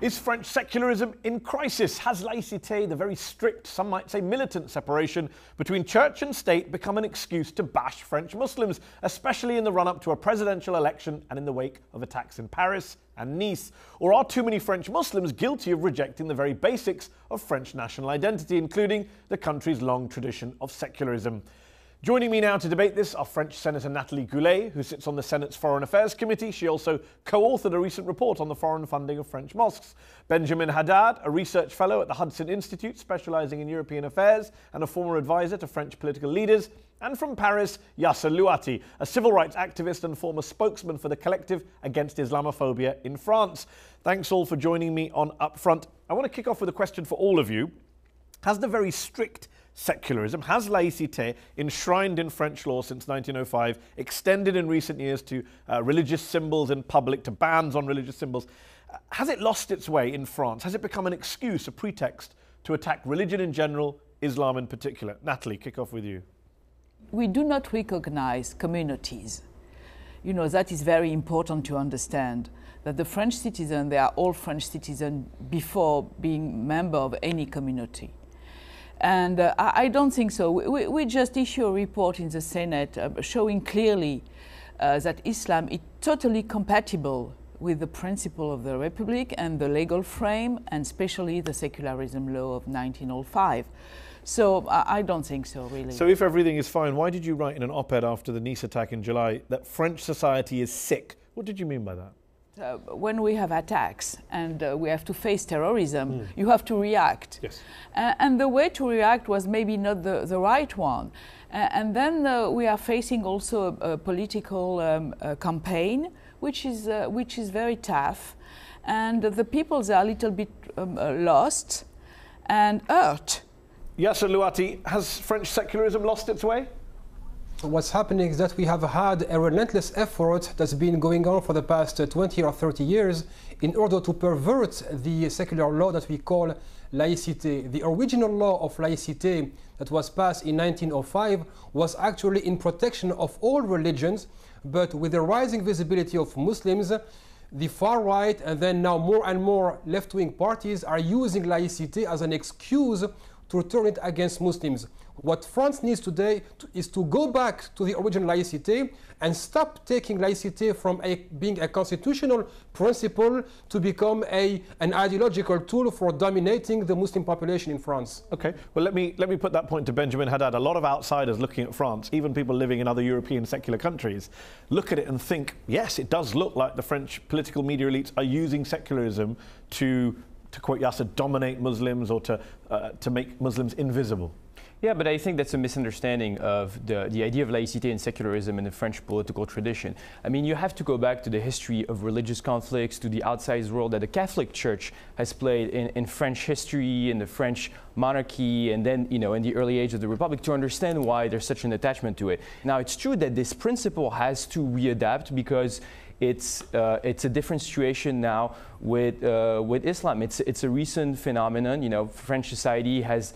Is French secularism in crisis? Has laïcité, the very strict, some might say militant separation between church and state, become an excuse to bash French Muslims, especially in the run-up to a presidential election and in the wake of attacks in Paris and Nice? Or are too many French Muslims guilty of rejecting the very basics of French national identity, including the country's long tradition of secularism? Joining me now to debate this are French Senator Nathalie Goulet, who sits on the Senate's Foreign Affairs Committee. She also co-authored a recent report on the foreign funding of French mosques. Benjamin Haddad, a research fellow at the Hudson Institute, specialising in European affairs and a former advisor to French political leaders. And from Paris, Yasser Louati, a civil rights activist and former spokesman for the Collective Against Islamophobia in France. Thanks all for joining me on Upfront. I want to kick off with a question for all of you. Has the very strict secularism, has laïcité, enshrined in French law since 1905, extended in recent years to religious symbols in public, to bans on religious symbols, has it lost its way in France? Has it become an excuse, a pretext to attack religion in general, Islam in particular? Nathalie, kick off with you. We do not recognize communities. You know, that is very important to understand, that the French citizens, they are all French citizens before being member of any community. And I don't think so. We just issue a report in the Senate showing clearly that Islam is totally compatible with the principle of the Republic and the legal frame, and especially the secularism law of 1905. So I don't think so, really. So if everything is fine, why did you write in an op-ed after the Nice attack in July that French society is sick? What did you mean by that? When we have attacks and we have to face terrorism, you have to react. Yes. And the way to react was maybe not the right one. And then we are facing also a political campaign, which is very tough. And the peoples are a little bit lost and hurt. Yasser Louati, has French secularism lost its way? What's happening is that we have had a relentless effort that's been going on for the past 20 or 30 years in order to pervert the secular law that we call laïcité. The original law of laïcité that was passed in 1905 was actually in protection of all religions, but with the rising visibility of Muslims, the far right and then now more and more left-wing parties are using laïcité as an excuse to turn it against Muslims. What France needs today is to go back to the original laïcité and stop taking laïcité from being a constitutional principle to become an ideological tool for dominating the Muslim population in France. Okay, well let me put that point to Benjamin Haddad. A lot of outsiders looking at France, even people living in other European secular countries, look at it and think, yes, it does look like the French political media elites are using secularism to quote Yasser, dominate Muslims or to make Muslims invisible. Yeah, but I think that's a misunderstanding of the idea of laïcité and secularism in the French political tradition. I mean, you have to go back to the history of religious conflicts, to the outsized role that the Catholic Church has played in French history, in the French monarchy, and then, you know, in the early age of the Republic, to understand why there's such an attachment to it. Now, it's true that this principle has to readapt because it's a different situation now with Islam. It's a recent phenomenon. You know, French society has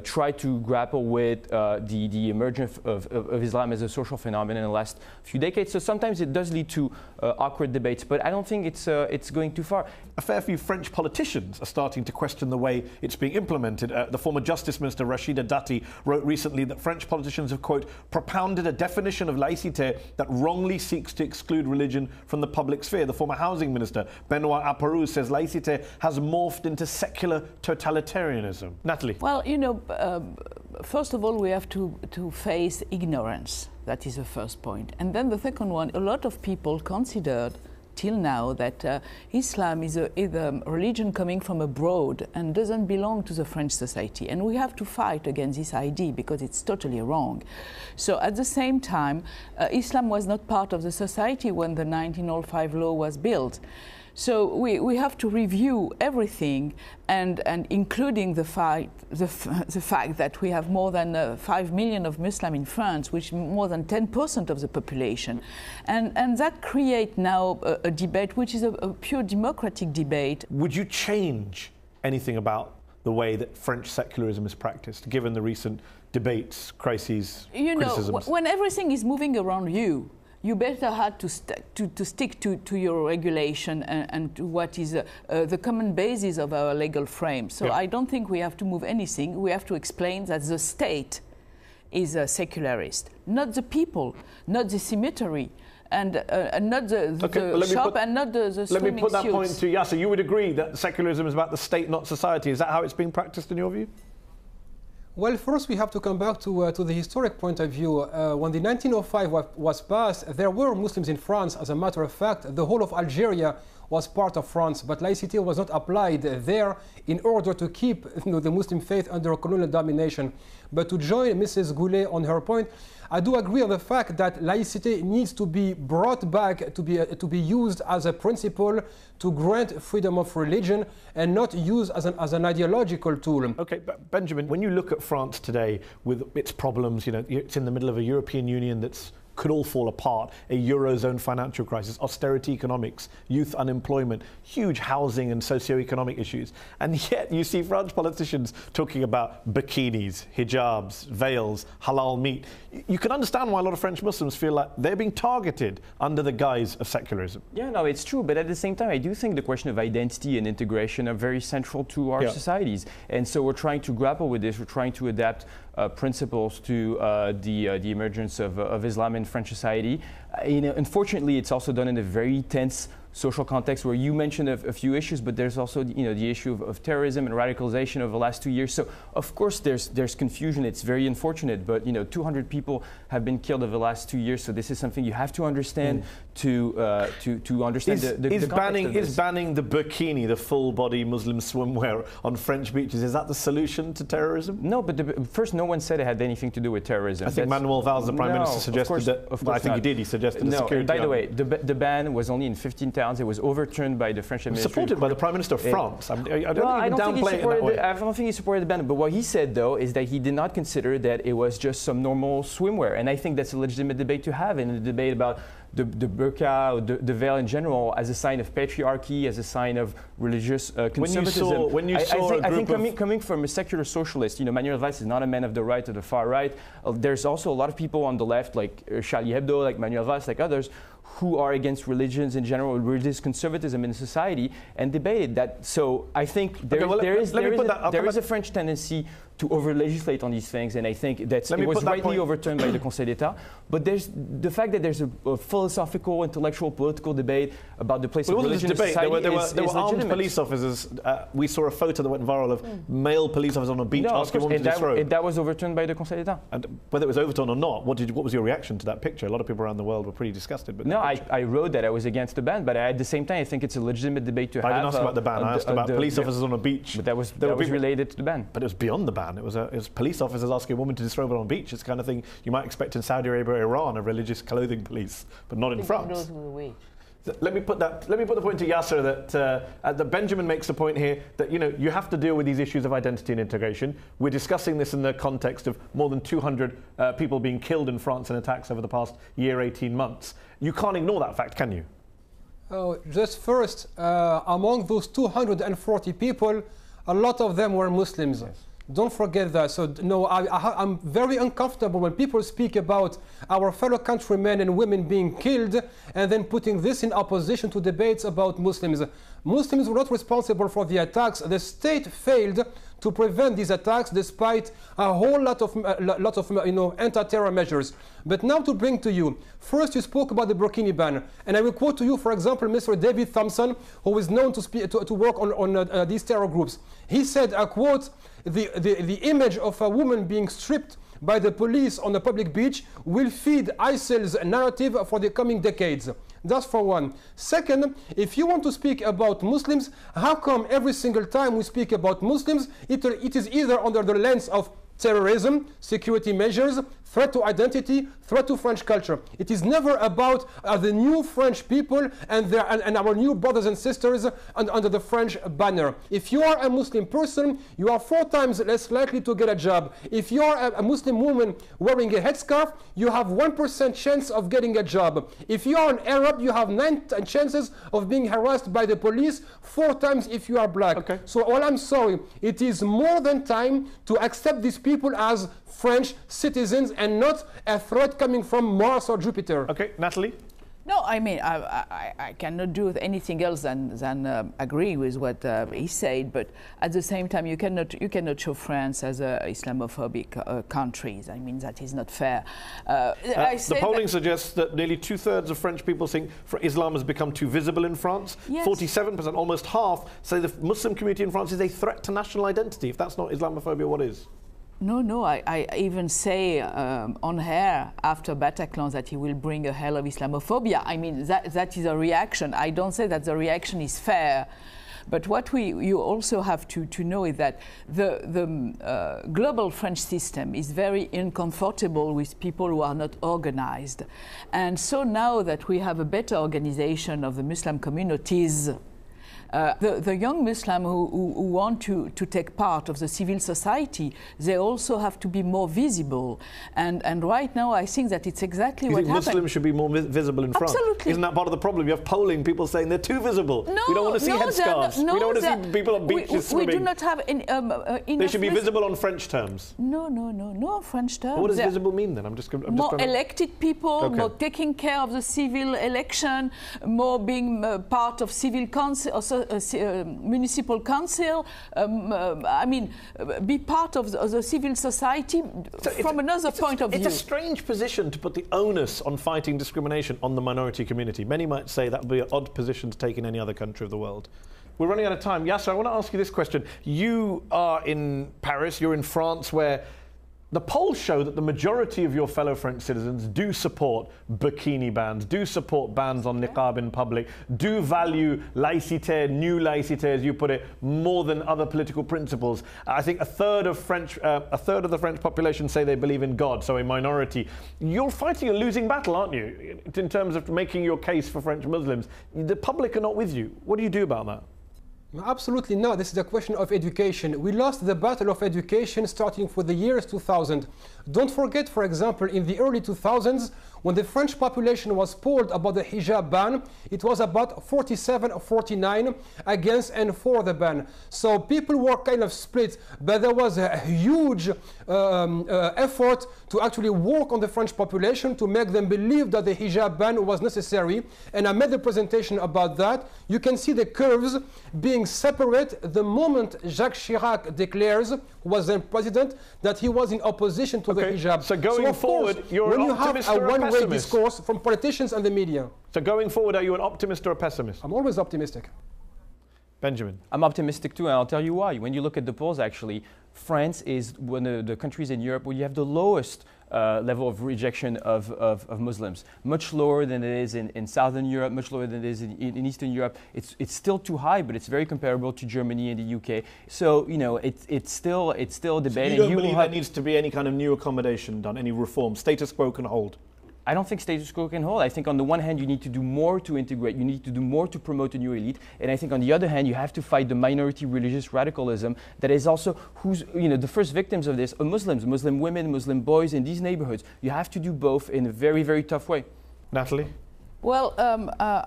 tried to grapple with the emergence of Islam as a social phenomenon in the last few decades. So sometimes it does lead to awkward debates, but I don't think it's going too far. A fair few French politicians are starting to question the way it's being implemented. The former Justice Minister Rachida Dati wrote recently that French politicians have, quote, propounded a definition of laïcité that wrongly seeks to exclude religion from the public sphere. The former Housing Minister, Benoît Apparoux, says laïcité has morphed into secular totalitarianism. Nathalie? Well, you know, first of all, we have to face ignorance. That is the first point. And then the second one, a lot of people considered till now that Islam is a religion coming from abroad and doesn't belong to the French society. And we have to fight against this idea because it's totally wrong. So at the same time, Islam was not part of the society when the 1905 law was built. So we have to review everything, and including the fact that we have more than 5 million of Muslims in France, which is more than 10% of the population. And that creates now a debate which is a pure democratic debate. Would you change anything about the way that French secularism is practiced, given the recent debates, crises, criticisms? You know, when everything is moving around you you better have to stick to your regulation and to what is the common basis of our legal frame. So I don't think we have to move anything. We have to explain that the state is a secularist, not the people, not the cemetery, and not the shop, and not the swimming suits. Let me put that point to Yasser. You would agree that secularism is about the state, not society. Is that how it's being practiced in your view? Well, first we have to come back to the historic point of view. When the 1905 was passed, there were Muslims in France. As a matter of fact, the whole of Algeria was part of France, but laicity was not applied there in order to keep the Muslim faith under colonial domination. But to join Mrs. Goulet on her point, I do agree on the fact that laicity needs to be brought back to be used as a principle to grant freedom of religion and not used as an ideological tool. Okay, but Benjamin, when you look at France today with its problems, you know, it's in the middle of a European Union that's could all fall apart, a Eurozone financial crisis, austerity economics, youth unemployment, huge housing and socio-economic issues. And yet you see French politicians talking about bikinis, hijabs, veils, halal meat. You can understand why a lot of French Muslims feel like they're being targeted under the guise of secularism. Yeah, no, it's true. But at the same time, I do think the question of identity and integration are very central to our societies. And so we're trying to grapple with this. We're trying to adapt principles to the emergence of Islam in French society. Unfortunately, it's also done in a very tense social context where you mentioned a few issues, but there's also the issue of terrorism and radicalization over the last 2 years. So of course there's confusion. It's very unfortunate, but 200 people have been killed over the last 2 years. So this is something you have to understand to understand the context of this. Is banning the bikini, the full-body Muslim swimwear on French beaches, is that the solution to terrorism? No, but first, no one said it had anything to do with terrorism. I think Manuel Valls, the Prime Minister, suggested that. Well, I think he did. He suggested the security. By the way, the ban was only in 15 towns. It was overturned by the French administration. Supported by the Prime Minister of France. I don't think he supported the ban. But what he said, though, is that he did not consider that it was just some normal swimwear. And I think that's a legitimate debate to have, in a debate about the burqa, or the veil in general, as a sign of patriarchy, as a sign of religious conservatism. I think coming from a secular socialist, Manuel Valls is not a man of the right or the far right. There's also a lot of people on the left, like Charlie Hebdo, like Manuel Valls, like others, who are against religions in general, religious conservatism in society, and debated that. So I think there is a French tendency to over-legislate on these things, and I think that it was rightly overturned by the Conseil d'État. But there's the fact that there's a philosophical, intellectual, political debate about the place of religion in society. There were armed police officers. We saw a photo that went viral of male police officers on a beach asking a woman to disrobe. That was overturned by the Conseil d'État. And whether it was overturned or not, what was your reaction to that picture? A lot of people around the world were pretty disgusted. But no, I wrote that I was against the ban, but at the same time, I think it's a legitimate debate to have. I didn't ask about the ban. I asked about police officers on a beach. But that was related to the ban. But it was beyond the ban. It was police officers asking a woman to disrobe on a beach. It's the kind of thing you might expect in Saudi Arabia or Iran, a religious clothing police, but not in France. Let me put the point to Yasser that Benjamin makes the point here that you have to deal with these issues of identity and integration. We're discussing this in the context of more than 200 people being killed in France in attacks over the past year, 18 months. You can't ignore that fact, can you? Oh, just first, among those 240 people, a lot of them were Muslims. Yes. Don't forget that. So no, I'm very uncomfortable when people speak about our fellow countrymen and women being killed and then putting this in opposition to debates about Muslims. Muslims were not responsible for the attacks. The state failed to prevent these attacks despite a whole lot of anti-terror measures. But now to bring to you, first you spoke about the burkini ban, and I will quote to you, for example, Mr. David Thompson, who is known to work on these terror groups. He said, I quote, the image of a woman being stripped by the police on a public beach will feed ISIL's narrative for the coming decades. That's for one. Second, if you want to speak about Muslims, how come every single time we speak about Muslims, it is either under the lens of terrorism, security measures, threat to identity, threat to French culture. It is never about the new French people and our new brothers and sisters under the French banner. If you are a Muslim person, you are 4 times less likely to get a job. If you are a Muslim woman wearing a headscarf, you have 1% chance of getting a job. If you are an Arab, you have 9 chances of being harassed by the police, 4 times if you are black. Okay. So all I'm sorry, it is more than time to accept these people as French citizens and not a threat coming from Mars or Jupiter. Okay, Natalie? No, I mean, I cannot do anything else than agree with what he said. But at the same time, you cannot show France as a Islamophobic country. I mean, that is not fair. The polling suggests that nearly 2/3 of French people think Islam has become too visible in France. Yes. 47%, almost half, say the Muslim community in France is a threat to national identity. If that's not Islamophobia, what is? No, I even say on air after Bataclan that he will bring a hell of Islamophobia. I mean, that is a reaction. I don't say that the reaction is fair. But what you also have to know is that the global French system is very uncomfortable with people who are not organized. And so now that we have a better organization of the Muslim communities, the young Muslims who want to take part of the civil society, they also have to be more visible. And right now, I think that it's exactly what happened. You think Muslims should be more visible in France? Absolutely. Isn't that part of the problem? You have polling, people saying they're too visible. No, we don't want to see headscarves. No, we don't want to see people on beaches swimming. We do not have they should be visible on French terms. No French terms. What does visible mean then? I'm just more elected people, okay. More taking care of the civil election, more being part of civil council, municipal council. I mean, be part of the civil society from another point of view. It's a strange position to put the onus on fighting discrimination on the minority community. Many might say that would be an odd position to take in any other country of the world. We're running out of time. Yasser, I want to ask you this question. You are in Paris, you're in France, where the polls show that the majority of your fellow French citizens do support bikini bans, do support bans on niqab in public, do value laïcité, new laïcité, as you put it, more than other political principles. I think a third of the French population say they believe in God, so a minority. You're fighting a losing battle, aren't you, in terms of making your case for French Muslims? The public are not with you. What do you do about that? Absolutely not. This is a question of education. We lost the battle of education starting with the years 2000. Don't forget, for example, in the early 2000s, when the French population was polled about the hijab ban, it was about 47-49 against and for the ban. So people were kind of split, but there was a huge effort to actually work on the French population to make them believe that the hijab ban was necessary. And I made the presentation about that. You can see the curves being separate the moment Jacques Chirac declares, who was then president, that he was in opposition to the hijab. So going forward, you're an optimist or a pessimist? One-way discourse from politicians and the media. So going forward, are you an optimist or a pessimist? I'm always optimistic. Benjamin? I'm optimistic too, and I'll tell you why. When you look at the polls, actually, France is one of the countries in Europe where you have the lowest level of rejection of Muslims. Much lower than it is in Southern Europe, much lower than it is in Eastern Europe. It's still too high, but it's very comparable to Germany and the UK. So, you know, it's still debating. So you don't believe there needs to be any kind of new accommodation done, any reform? Status quo can hold? I don't think status quo can hold. I think on the one hand, you need to do more to integrate, you need to do more to promote a new elite. And I think on the other hand, you have to fight the minority religious radicalism that is also the first victims of this are Muslims, Muslim women, Muslim boys in these neighborhoods. You have to do both in a very, very tough way. Natalie? Well,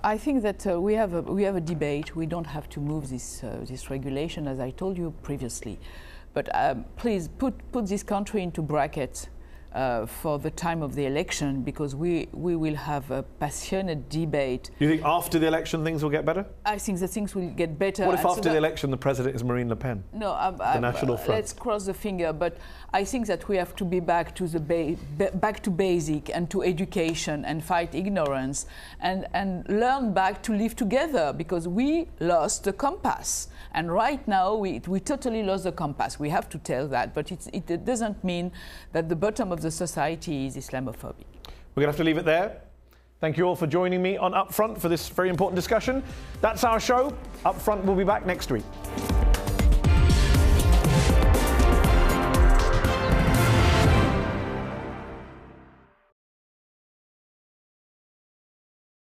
I think that we have a debate. We don't have to move this regulation, as I told you previously. But please put this country into brackets. For the time of the election, because we will have a passionate debate. You think after the election things will get better? I think that things will get better. What if after the election the president is Marine Le Pen? No, the National Front. Let's cross the finger. But I think that we have to be back to back to basic and to education and fight ignorance and learn back to live together, because we lost the compass. And right now we totally lost the compass. We have to tell that, but it doesn't mean that the bottom of the society is Islamophobic. We're going to have to leave it there. Thank you all for joining me on UpFront for this very important discussion. That's our show. UpFront will be back next week.